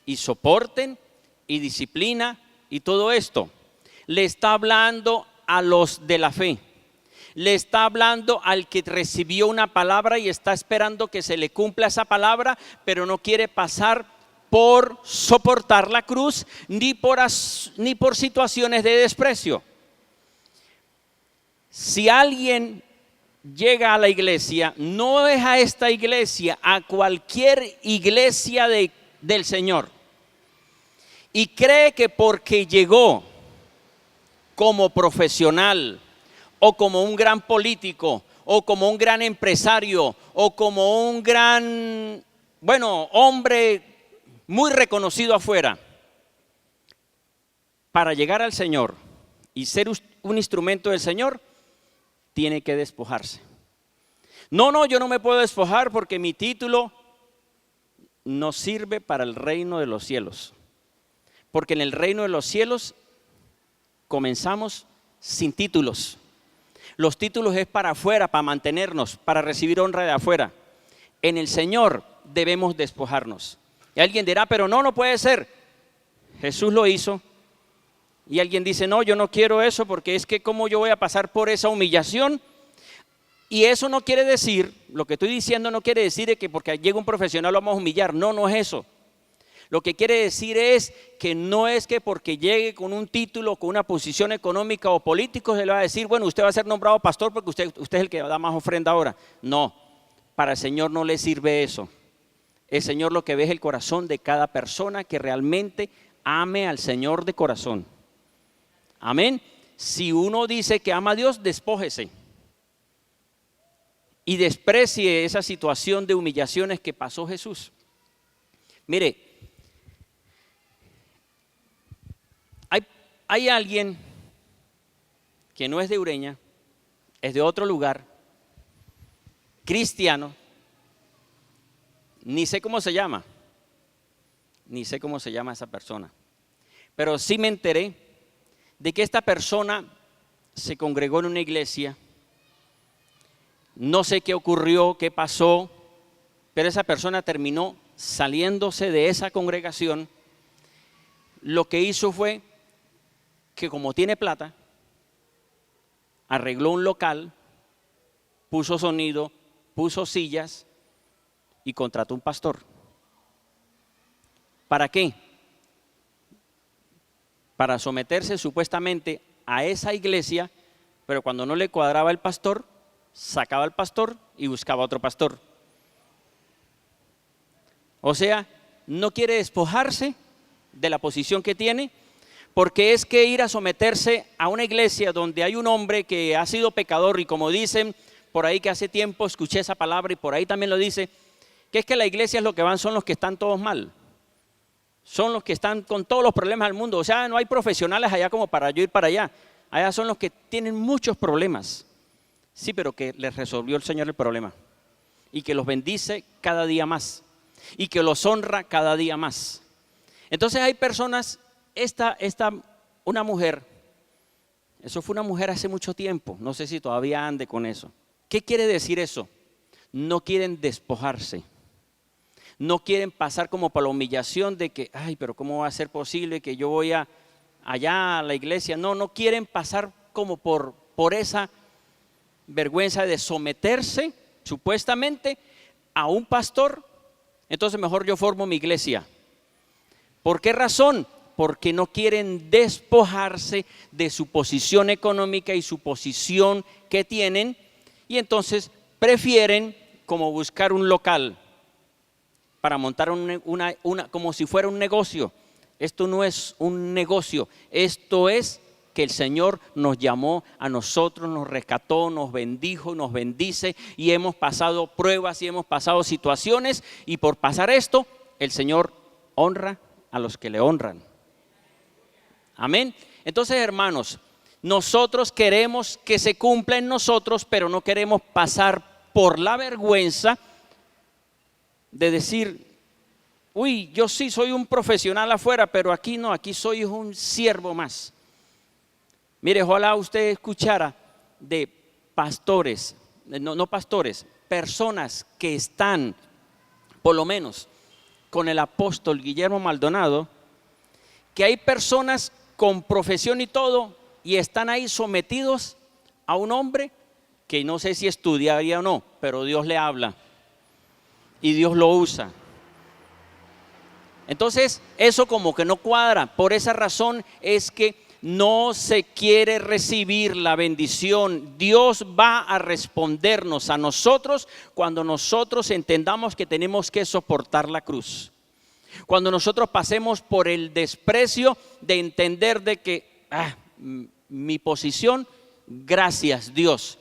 y soporten y disciplina y todo esto. Le está hablando a los de la fe. Le está hablando al que recibió una palabra y está esperando que se le cumpla esa palabra, pero no quiere pasar por soportar la cruz ni por situaciones de desprecio. Si alguien llega a la iglesia, no es a esta iglesia, a cualquier iglesia del Señor, y cree que porque llegó como profesional o como un gran político o como un gran empresario, o como un gran, hombre muy reconocido afuera. Para llegar al Señor y ser un instrumento del Señor, tiene que despojarse. No, yo no me puedo despojar porque mi título no sirve para el reino de los cielos. Porque en el reino de los cielos comenzamos sin títulos. Los títulos es para afuera, para mantenernos, para recibir honra de afuera. En el Señor debemos despojarnos. Y alguien dirá, pero no puede ser. Jesús lo hizo. Y alguien dice, no, yo no quiero eso porque es que cómo yo voy a pasar por esa humillación. Y eso no quiere decir, lo que estoy diciendo no quiere decir que porque llega un profesional lo vamos a humillar. No es eso. Lo que quiere decir es que no es que porque llegue con un título, con una posición económica o político, se le va a decir, bueno, usted va a ser nombrado pastor porque usted es el que da más ofrenda ahora. No, para el Señor no le sirve eso. El Señor lo que ve es el corazón de cada persona que realmente ame al Señor de corazón. Amén. Si uno dice que ama a Dios, despójese. Y desprecie esa situación de humillaciones que pasó Jesús. Mire, hay alguien que no es de Ureña, es de otro lugar, cristiano, ni sé cómo se llama esa persona, pero sí me enteré de que esta persona se congregó en una iglesia. No sé qué ocurrió, qué pasó, pero esa persona terminó saliéndose de esa congregación. Lo que hizo fue que, como tiene plata, arregló un local, puso sonido, puso sillas y contrató un pastor. ¿Para qué? Para someterse supuestamente a esa iglesia, pero cuando no le cuadraba el pastor, sacaba al pastor y buscaba otro pastor. O sea, no quiere despojarse de la posición que tiene, porque es que ir a someterse a una iglesia donde hay un hombre que ha sido pecador, y como dicen por ahí, que hace tiempo escuché esa palabra y por ahí también lo dice, que es que la iglesia es lo que van, son los que están todos mal, son los que están con todos los problemas del mundo. O sea, no hay profesionales allá como para yo ir para allá. Allá son los que tienen muchos problemas. Sí, pero que les resolvió el Señor el problema y que los bendice cada día más y que los honra cada día más. Entonces hay personas, una mujer, eso fue una mujer hace mucho tiempo, no sé si todavía ande con eso. ¿Qué quiere decir eso? No quieren despojarse, no quieren pasar como por la humillación de que, ay, pero ¿cómo va a ser posible que yo voy allá a la iglesia? No quieren pasar como por esa vergüenza de someterse supuestamente a un pastor. Entonces mejor yo formo mi iglesia. ¿Por qué razón? Porque no quieren despojarse de su posición económica y su posición que tienen, y entonces prefieren como buscar un local para montar como si fuera un negocio. Esto no es un negocio, esto es que el Señor nos llamó a nosotros, nos rescató, nos bendijo, nos bendice, y hemos pasado pruebas y hemos pasado situaciones, y por pasar esto, el Señor honra a los que le honran. Amén. Entonces, hermanos, nosotros queremos que se cumpla en nosotros, pero no queremos pasar por la vergüenza de decir, uy, yo sí soy un profesional afuera, pero aquí no, aquí soy un siervo más. Mire, ojalá usted escuchara de pastores, no pastores, personas que están, por lo menos, con el apóstol Guillermo Maldonado, que hay personas con profesión y todo, y están ahí sometidos a un hombre que no sé si estudiaría o no, pero Dios le habla y Dios lo usa. Entonces, eso como que no cuadra. Por esa razón es que no se quiere recibir la bendición. Dios va a respondernos a nosotros cuando nosotros entendamos que tenemos que soportar la cruz. Cuando nosotros pasemos por el desprecio de entender de que mi posición, gracias Dios,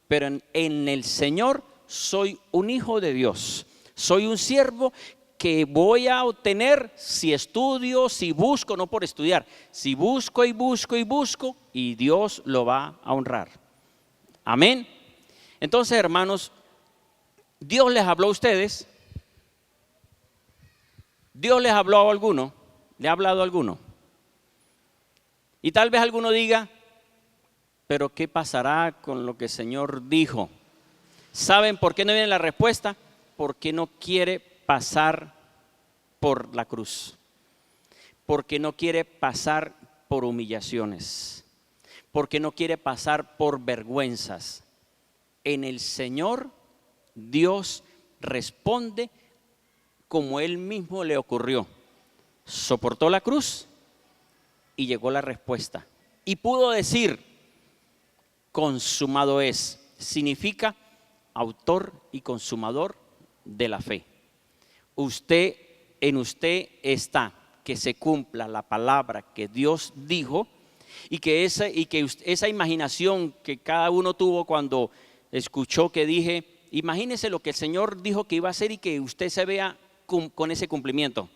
pero en el Señor soy un hijo de Dios. Soy un siervo que voy a obtener si estudio, si busco, no por estudiar, si busco y busco y busco, y Dios lo va a honrar. Amén. Entonces, hermanos, Dios les habló a ustedes. Dios les habló a alguno, le ha hablado a alguno. Y tal vez alguno diga, pero ¿qué pasará con lo que el Señor dijo? ¿Saben por qué no viene la respuesta? Porque no quiere pasar por la cruz. Porque no quiere pasar por humillaciones. Porque no quiere pasar por vergüenzas. En el Señor, Dios responde como Él mismo le ocurrió. Soportó la cruz y llegó la respuesta. Y pudo decir, consumado es. Significa autor y consumador de la fe. En usted está que se cumpla la palabra que Dios dijo y que esa imaginación que cada uno tuvo cuando escuchó que dije, imagínese lo que el Señor dijo que iba a hacer y que usted se vea con ese cumplimiento.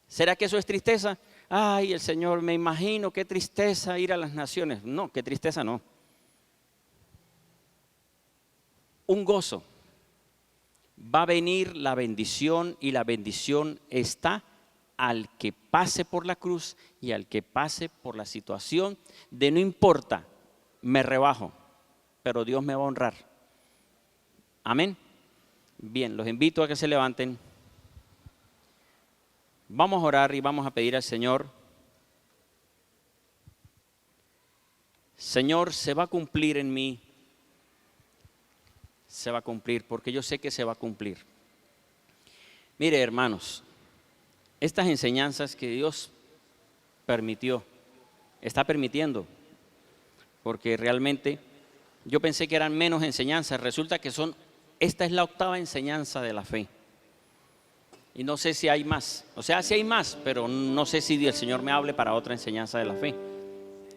¿Será que eso es tristeza? Ay, el Señor, me imagino, qué tristeza ir a las naciones. No, qué tristeza no. Un gozo. Va a venir la bendición y la bendición está al que pase por la cruz y al que pase por la situación de no importa, me rebajo, pero Dios me va a honrar. Amén. Bien, los invito a que se levanten. Vamos a orar y vamos a pedir al Señor. Señor, se va a cumplir en mí. Se va a cumplir, porque yo sé que se va a cumplir. Mire, hermanos, estas enseñanzas que Dios está permitiendo, porque realmente yo pensé que eran menos enseñanzas, resulta que esta es la 8ª enseñanza de la fe. Y no sé si hay más, o sea, sí hay más, pero no sé si el Señor me hable para otra enseñanza de la fe.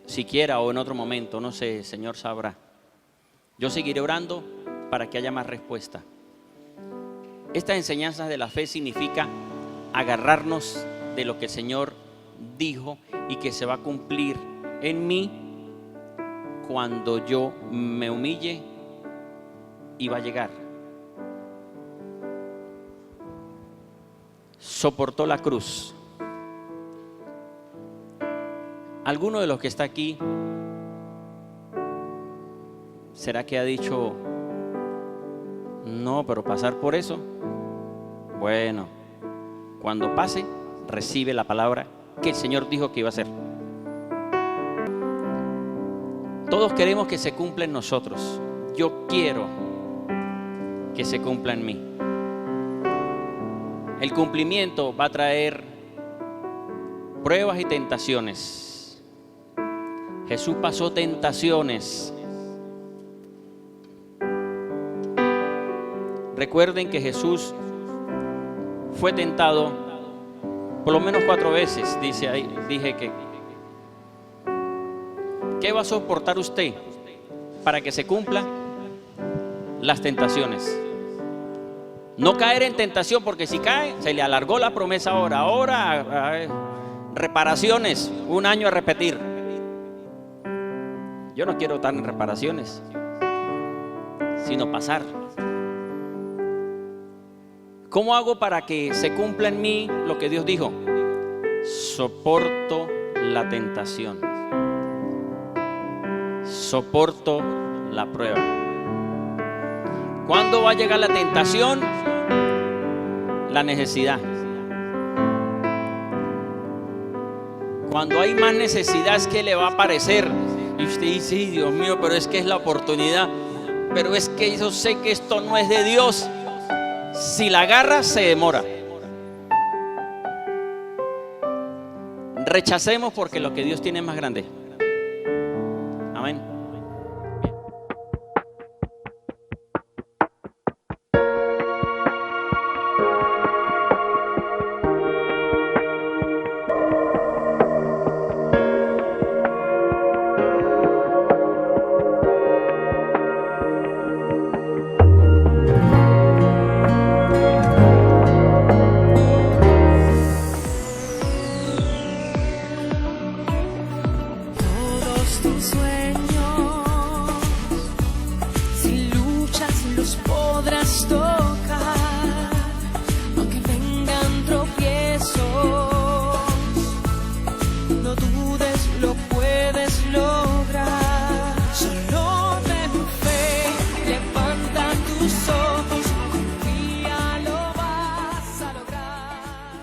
Siquiera o en otro momento, no sé, el Señor sabrá. Yo seguiré orando para que haya más respuesta. Estas enseñanzas de la fe significa agarrarnos de lo que el Señor dijo y que se va a cumplir en mí cuando yo me humille y va a llegar. Soportó la cruz. ¿Alguno de los que está aquí será que ha dicho, no, pero pasar por eso? Bueno, cuando pase, recibe la palabra que el Señor dijo que iba a hacer. Todos queremos que se cumpla en nosotros. Yo quiero que se cumpla en mí. El cumplimiento va a traer pruebas y tentaciones. Jesús pasó tentaciones. Recuerden que Jesús fue tentado por lo menos 4 veces, dije que. ¿Qué va a soportar usted para que se cumplan las tentaciones? No caer en tentación, porque si cae, se le alargó la promesa ahora, reparaciones, 1 año a repetir. Yo no quiero estar en reparaciones, sino pasar. ¿Cómo hago para que se cumpla en mí lo que Dios dijo? Soporto la tentación. Soporto la prueba. ¿Cuándo va a llegar la tentación? La necesidad. Cuando hay más necesidad es que le va a aparecer. Y usted dice, sí, Dios mío, pero es que es la oportunidad. Pero es que yo sé que esto no es de Dios. Si la agarra, se demora. Rechacemos porque lo que Dios tiene es más grande.